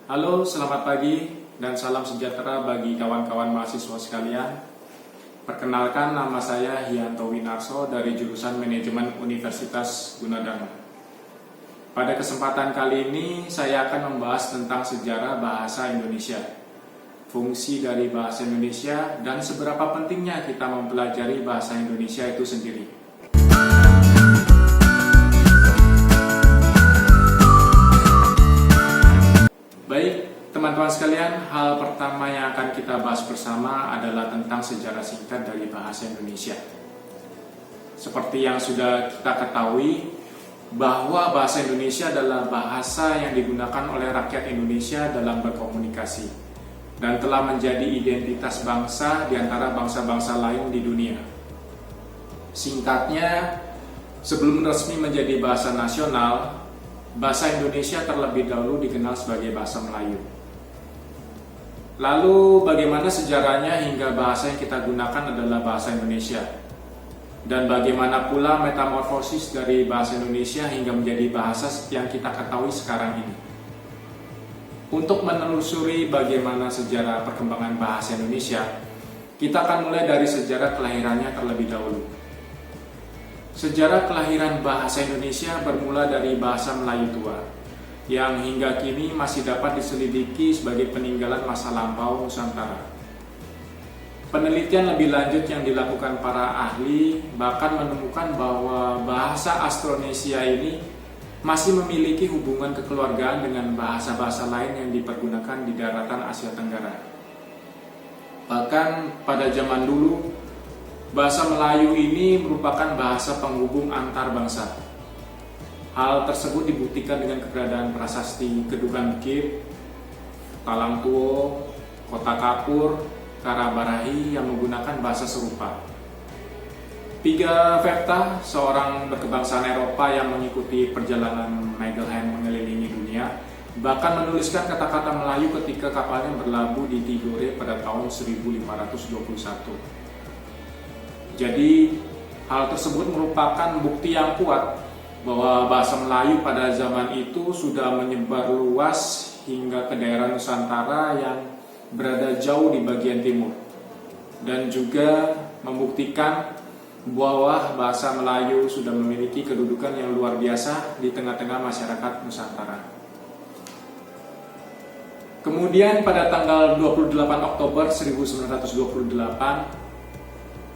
Halo, selamat pagi dan salam sejahtera bagi kawan-kawan mahasiswa sekalian. Perkenalkan, nama saya Hianto Winarso dari jurusan Manajemen Universitas Gunadarma. Pada kesempatan kali ini, saya akan membahas tentang sejarah bahasa Indonesia, fungsi dari bahasa Indonesia, dan seberapa pentingnya kita mempelajari bahasa Indonesia itu sendiri. Baik, teman-teman sekalian, hal pertama yang akan kita bahas bersama adalah tentang sejarah singkat dari bahasa Indonesia. Seperti yang sudah kita ketahui, bahwa bahasa Indonesia adalah bahasa yang digunakan oleh rakyat Indonesia dalam berkomunikasi dan telah menjadi identitas bangsa di antara bangsa-bangsa lain di dunia. Singkatnya, sebelum resmi menjadi bahasa nasional, bahasa Indonesia terlebih dahulu dikenal sebagai bahasa Melayu. Lalu bagaimana sejarahnya hingga bahasa yang kita gunakan adalah bahasa Indonesia? Dan bagaimana pula metamorfosis dari bahasa Indonesia hingga menjadi bahasa yang kita ketahui sekarang ini? Untuk menelusuri bagaimana sejarah perkembangan bahasa Indonesia, kita akan mulai dari sejarah kelahirannya terlebih dahulu. Sejarah kelahiran bahasa Indonesia bermula dari bahasa Melayu tua, yang hingga kini masih dapat diselidiki sebagai peninggalan masa lampau Nusantara. Penelitian lebih lanjut yang dilakukan para ahli bahkan menemukan bahwa bahasa Austronesia ini masih memiliki hubungan kekeluargaan dengan bahasa-bahasa lain yang dipergunakan di daratan Asia Tenggara. Bahkan pada zaman dulu, bahasa Melayu ini merupakan bahasa penghubung antar bangsa. Hal tersebut dibuktikan dengan keberadaan prasasti Kedukan Bukit, Talang Tuo, Kota Kapur, Karabarahi yang menggunakan bahasa serupa. Piga Verta, seorang berkebangsaan Eropa yang mengikuti perjalanan Magellan mengelilingi dunia, bahkan menuliskan kata-kata Melayu ketika kapalnya berlabuh di Tidore pada tahun 1521. Jadi, hal tersebut merupakan bukti yang kuat bahwa bahasa Melayu pada zaman itu sudah menyebar luas hingga ke daerah Nusantara yang berada jauh di bagian timur, dan juga membuktikan bahwa bahasa Melayu sudah memiliki kedudukan yang luar biasa di tengah-tengah masyarakat Nusantara. Kemudian pada tanggal 28 Oktober 1928,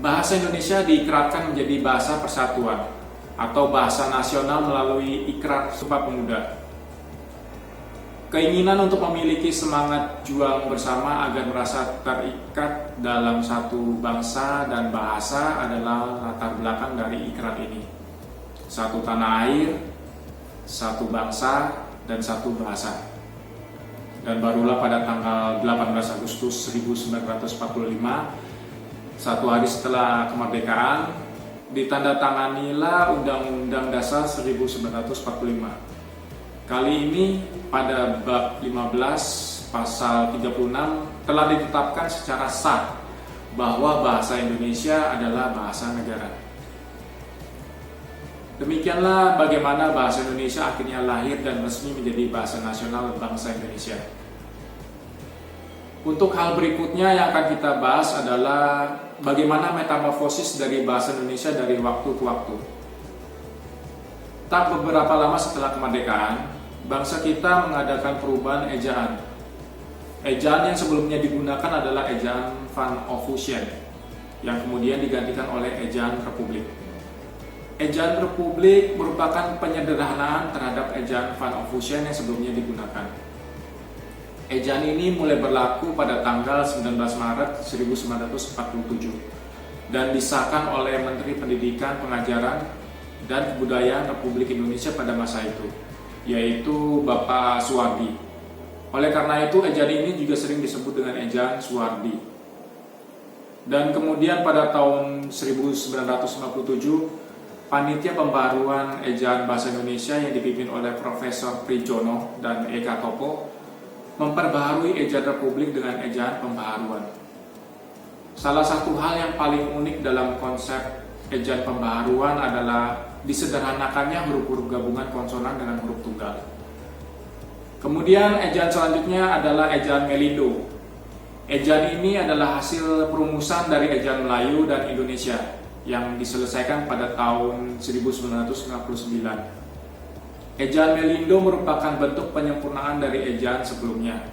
bahasa Indonesia diikrarkan menjadi bahasa persatuan atau bahasa nasional melalui Ikrar Sumpah Pemuda. Keinginan untuk memiliki semangat juang bersama agar merasa terikat dalam satu bangsa dan bahasa adalah latar belakang dari ikrar ini. Satu tanah air, satu bangsa, dan satu bahasa. Dan barulah pada tanggal 18 Agustus 1945, satu hari setelah kemerdekaan, ditandatanganilah Undang-Undang Dasar 1945. Kali ini pada bab 15 pasal 36 telah ditetapkan secara sah bahwa bahasa Indonesia adalah bahasa negara. Demikianlah bagaimana bahasa Indonesia akhirnya lahir dan resmi menjadi bahasa nasional bangsa Indonesia. Untuk hal berikutnya yang akan kita bahas adalah bagaimana metamorfosis dari bahasa Indonesia dari waktu ke waktu. Tak beberapa lama setelah kemerdekaan, bangsa kita mengadakan perubahan ejaan. Ejaan yang sebelumnya digunakan adalah ejaan Van Ophusen, yang kemudian digantikan oleh ejaan Republik. Ejaan Republik merupakan penyederhanaan terhadap ejaan Van Ophusen yang sebelumnya digunakan. Ejaan ini mulai berlaku pada tanggal 19 Maret 1947 dan disahkan oleh Menteri Pendidikan, Pengajaran, dan Kebudayaan Republik Indonesia pada masa itu, yaitu Bapak Suwardi. Oleh karena itu, ejaan ini juga sering disebut dengan ejaan Suwardi. Dan kemudian pada tahun 1957, Panitia Pembaruan Ejaan Bahasa Indonesia yang dipimpin oleh Profesor Prijono dan Eka Topo memperbaharui ejaan Republik dengan ejaan pembaharuan. Salah satu hal yang paling unik dalam konsep ejaan pembaharuan adalah disederhanakannya huruf-huruf gabungan konsonan dengan huruf tunggal. Kemudian ejaan selanjutnya adalah ejaan Melindo. Ejaan ini adalah hasil perumusan dari ejaan Melayu dan Indonesia yang diselesaikan pada tahun 1959. Ejaan Melindo merupakan bentuk penyempurnaan dari ejaan sebelumnya.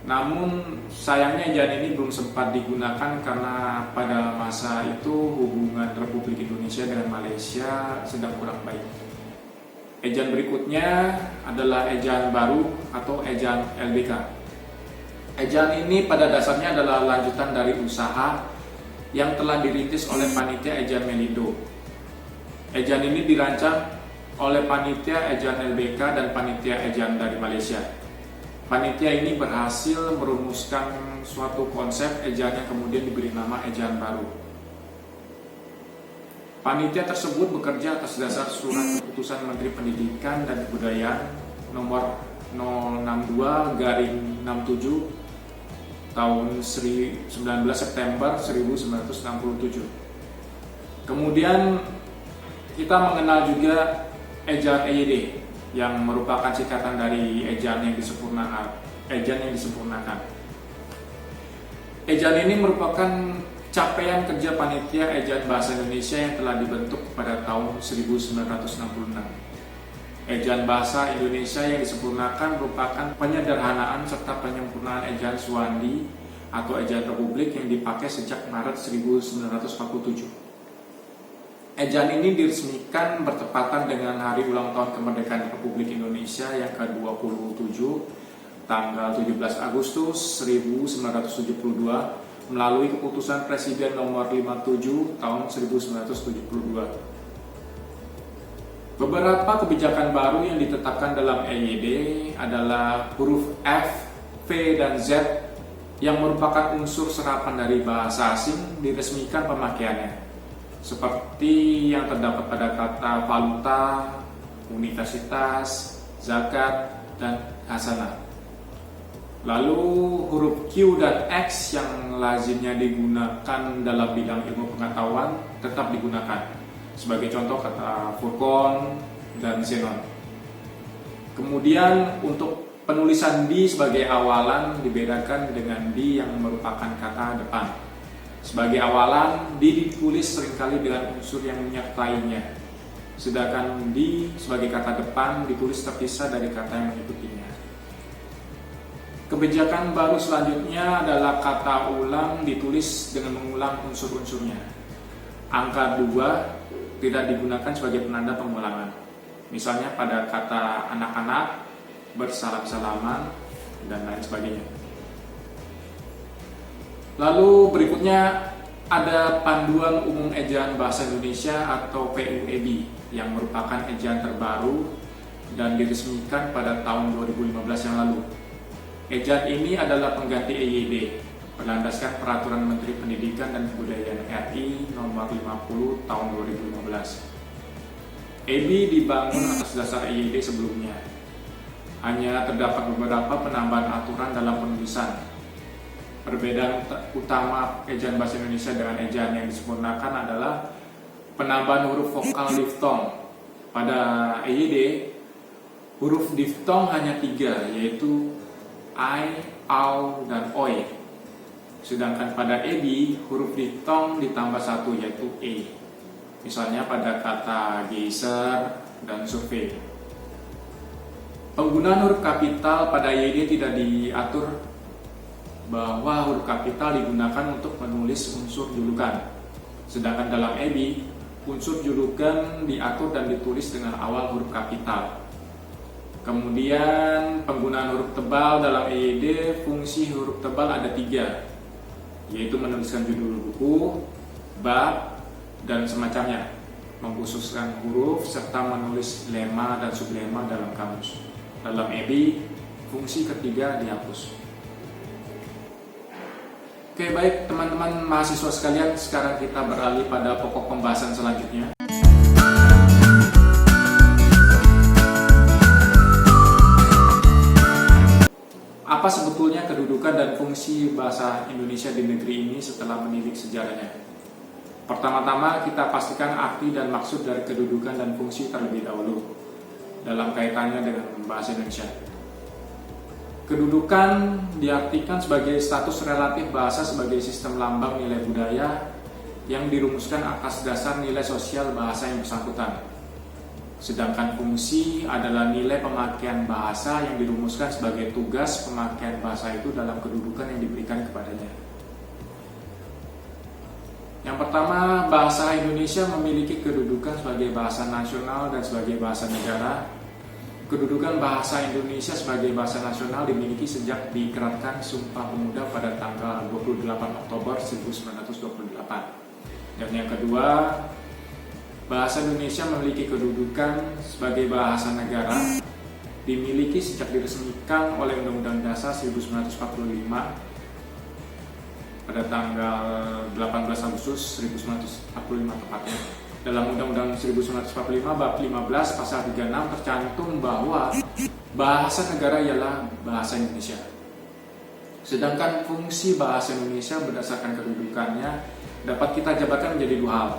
Namun sayangnya ejaan ini belum sempat digunakan karena pada masa itu hubungan Republik Indonesia dengan Malaysia sedang kurang baik. Ejaan berikutnya adalah ejaan baru atau ejaan LBK. Ejaan ini pada dasarnya adalah lanjutan dari usaha yang telah dirintis oleh panitia ejaan Melindo. Ejaan ini dirancang oleh panitia ejaan LBK dan panitia ejaan dari Malaysia. Panitia ini berhasil merumuskan suatu konsep ejaan yang kemudian diberi nama ejaan baru. Panitia tersebut bekerja atas dasar surat keputusan Menteri Pendidikan dan Kebudayaan nomor 062/67 tahun 19 September 1967. Kemudian kita mengenal juga ejaan EYD yang merupakan singkatan dari ejaan yang disempurnakan. Ejaan ini merupakan capaian kerja panitia ejaan bahasa Indonesia yang telah dibentuk pada tahun 1966. Ejaan bahasa Indonesia yang disempurnakan merupakan penyederhanaan serta penyempurnaan ejaan Suwandi atau ejaan Republik yang dipakai sejak Maret 1947. Ejaan ini diresmikan bertepatan dengan hari ulang tahun kemerdekaan Republik Indonesia yang ke-27 tanggal 17 Agustus 1972 melalui keputusan Presiden nomor 57 tahun 1972. Beberapa kebijakan baru yang ditetapkan dalam EYD adalah huruf F, V, dan Z yang merupakan unsur serapan dari bahasa asing diresmikan pemakaiannya, seperti yang terdapat pada kata valuta, universitas, zakat, dan hasanah. Lalu huruf Q dan X yang lazimnya digunakan dalam bidang ilmu pengetahuan tetap digunakan. Sebagai contoh kata furqan dan xenon. Kemudian untuk penulisan di sebagai awalan dibedakan dengan di yang merupakan kata depan. Sebagai awalan, di ditulis seringkali dengan unsur yang menyertainya, sedangkan di sebagai kata depan ditulis terpisah dari kata yang mengikutinya. Kebijakan baru selanjutnya adalah kata ulang ditulis dengan mengulang unsur-unsurnya. Angka 2 tidak digunakan sebagai penanda pengulangan. Misalnya pada kata anak-anak, bersalam-salaman, dan lain sebagainya. Lalu berikutnya ada Panduan Umum Ejaan Bahasa Indonesia atau PUEB yang merupakan ejaan terbaru dan diresmikan pada tahun 2015 yang lalu. Ejaan ini adalah pengganti EYD berlandaskan Peraturan Menteri Pendidikan dan Kebudayaan RI nomor 50 tahun 2015. EB dibangun atas dasar EYD sebelumnya. Hanya terdapat beberapa penambahan aturan dalam penulisan. Perbedaan utama ejaan bahasa Indonesia dengan ejaan yang disempurnakan adalah penambahan huruf vokal diftong. Pada EYD, huruf diftong hanya 3, yaitu I, au, dan oi. Sedangkan pada EB, huruf diftong ditambah 1, yaitu e. Misalnya pada kata geyser dan survei. Penggunaan huruf kapital pada EYD tidak diatur bahwa huruf kapital digunakan untuk menulis unsur julukan. Sedangkan dalam EB, unsur julukan diatur dan ditulis dengan awal huruf kapital. Kemudian penggunaan huruf tebal dalam EYD, fungsi huruf tebal ada 3, yaitu menuliskan judul buku, bab, dan semacamnya, mengkhususkan huruf, serta menulis lema dan sublema dalam kamus. Dalam EB, fungsi ketiga dihapus. Oke, baik teman-teman mahasiswa sekalian, sekarang kita beralih pada pokok pembahasan selanjutnya. Apa sebetulnya kedudukan dan fungsi bahasa Indonesia di negeri ini setelah menilik sejarahnya? Pertama-tama kita pastikan arti dan maksud dari kedudukan dan fungsi terlebih dahulu dalam kaitannya dengan bahasa Indonesia. Kedudukan diartikan sebagai status relatif bahasa sebagai sistem lambang nilai budaya yang dirumuskan atas dasar nilai sosial bahasa yang bersangkutan. Sedangkan fungsi adalah nilai pemakaian bahasa yang dirumuskan sebagai tugas pemakaian bahasa itu dalam kedudukan yang diberikan kepadanya. Yang pertama, bahasa Indonesia memiliki kedudukan sebagai bahasa nasional dan sebagai bahasa negara. Kedudukan bahasa Indonesia sebagai bahasa nasional dimiliki sejak diikrarkan Sumpah Pemuda pada tanggal 28 Oktober 1928. Dan yang kedua, bahasa Indonesia memiliki kedudukan sebagai bahasa negara dimiliki sejak diresmikan oleh Undang-Undang Dasar 1945 pada tanggal 18 Agustus 1945 tepatnya. Dalam Undang-Undang 1945 bab 15 pasal 36 tercantum bahwa bahasa negara ialah bahasa Indonesia. Sedangkan fungsi bahasa Indonesia berdasarkan kedudukannya dapat kita jabarkan menjadi dua hal.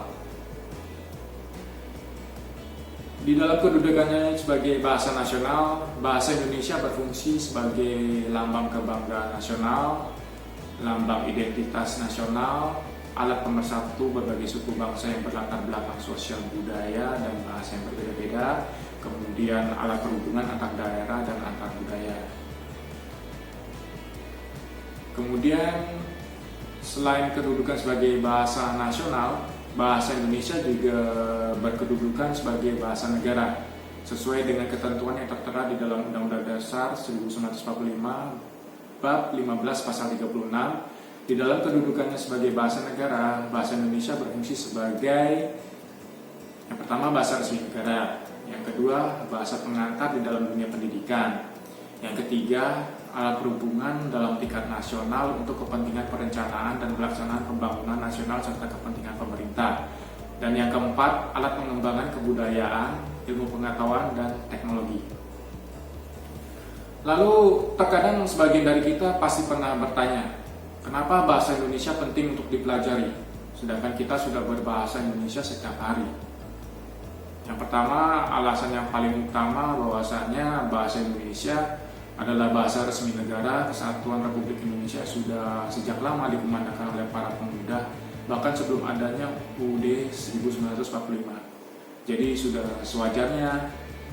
Di dalam kedudukannya sebagai bahasa nasional, bahasa Indonesia berfungsi sebagai lambang kebanggaan nasional, lambang identitas nasional, alat pemersatu berbagai suku bangsa yang berlatar belakang sosial budaya dan bahasa yang berbeda-beda, kemudian alat perhubungan antar daerah dan antar budaya. Kemudian selain kedudukan sebagai bahasa nasional, bahasa Indonesia juga berkedudukan sebagai bahasa negara sesuai dengan ketentuan yang tertera di dalam Undang-Undang Dasar 1945 bab 15 pasal 36. Di dalam kedudukannya sebagai bahasa negara, bahasa Indonesia berfungsi sebagai yang pertama bahasa resmi negara, yang kedua bahasa pengantar di dalam dunia pendidikan, yang ketiga alat perhubungan dalam tingkat nasional untuk kepentingan perencanaan dan pelaksanaan pembangunan nasional serta kepentingan pemerintah, dan yang keempat alat pengembangan kebudayaan, ilmu pengetahuan dan teknologi. Lalu terkadang sebagian dari kita pasti pernah bertanya, kenapa bahasa Indonesia penting untuk dipelajari, sedangkan kita sudah berbahasa Indonesia setiap hari? Yang pertama, alasan yang paling utama bahwasanya bahasa Indonesia adalah bahasa resmi negara Kesatuan Republik Indonesia sudah sejak lama dikumandangkan oleh para pemuda, bahkan sebelum adanya UUD 1945. Jadi sudah sewajarnya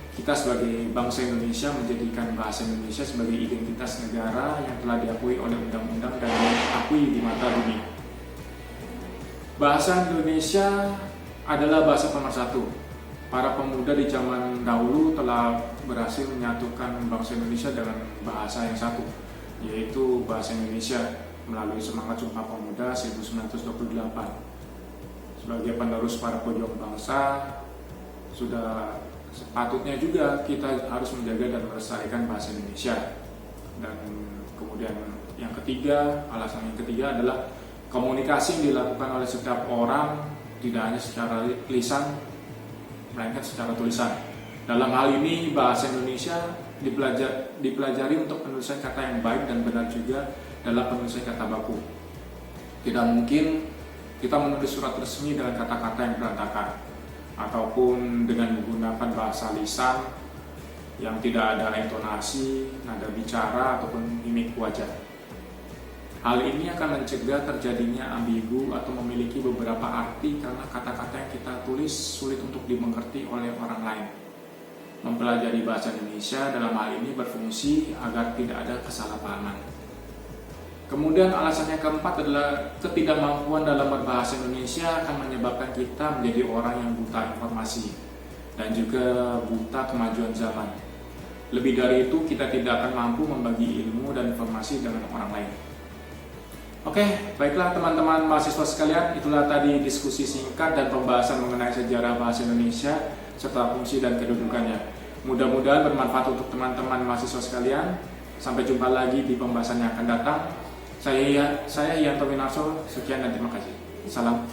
kita sebagai bangsa Indonesia menjadikan bahasa Indonesia sebagai identitas negara yang telah diakui oleh undang-undang dan diakui di mata dunia. Bahasa Indonesia adalah bahasa pemersatu. Para pemuda di zaman dahulu telah berhasil menyatukan bangsa Indonesia dengan bahasa yang satu, yaitu bahasa Indonesia melalui semangat Sumpah Pemuda 1928. Sebagai penerus para pejuang bangsa, sudah sepatutnya juga kita harus menjaga dan melestarikan bahasa Indonesia. Dan kemudian yang ketiga, alasan yang ketiga adalah komunikasi yang dilakukan oleh setiap orang tidak hanya secara lisan, melainkan secara tulisan. Dalam hal ini bahasa Indonesia dipelajari untuk penulisan kata yang baik dan benar juga dalam penulisan kata baku. Tidak mungkin kita menulis surat resmi dengan kata-kata yang berantakan, ataupun dengan menggunakan bahasa lisan yang tidak ada intonasi, nada bicara, ataupun mimik wajah. Hal ini akan mencegah terjadinya ambigu atau memiliki beberapa arti karena kata-kata yang kita tulis sulit untuk dimengerti oleh orang lain. Mempelajari bahasa Indonesia dalam hal ini berfungsi agar tidak ada kesalahpahaman. Kemudian alasan yang keempat adalah ketidakmampuan dalam berbahasa Indonesia akan menyebabkan kita menjadi orang yang buta informasi dan juga buta kemajuan zaman. Lebih dari itu, kita tidak akan mampu membagi ilmu dan informasi dengan orang lain. Oke, baiklah teman-teman mahasiswa sekalian, itulah tadi diskusi singkat dan pembahasan mengenai sejarah bahasa Indonesia serta fungsi dan kedudukannya. Mudah-mudahan bermanfaat untuk teman-teman mahasiswa sekalian. Sampai jumpa lagi di pembahasan yang akan datang. Saya Yanto Winarso, sekian dan terima kasih. Salam.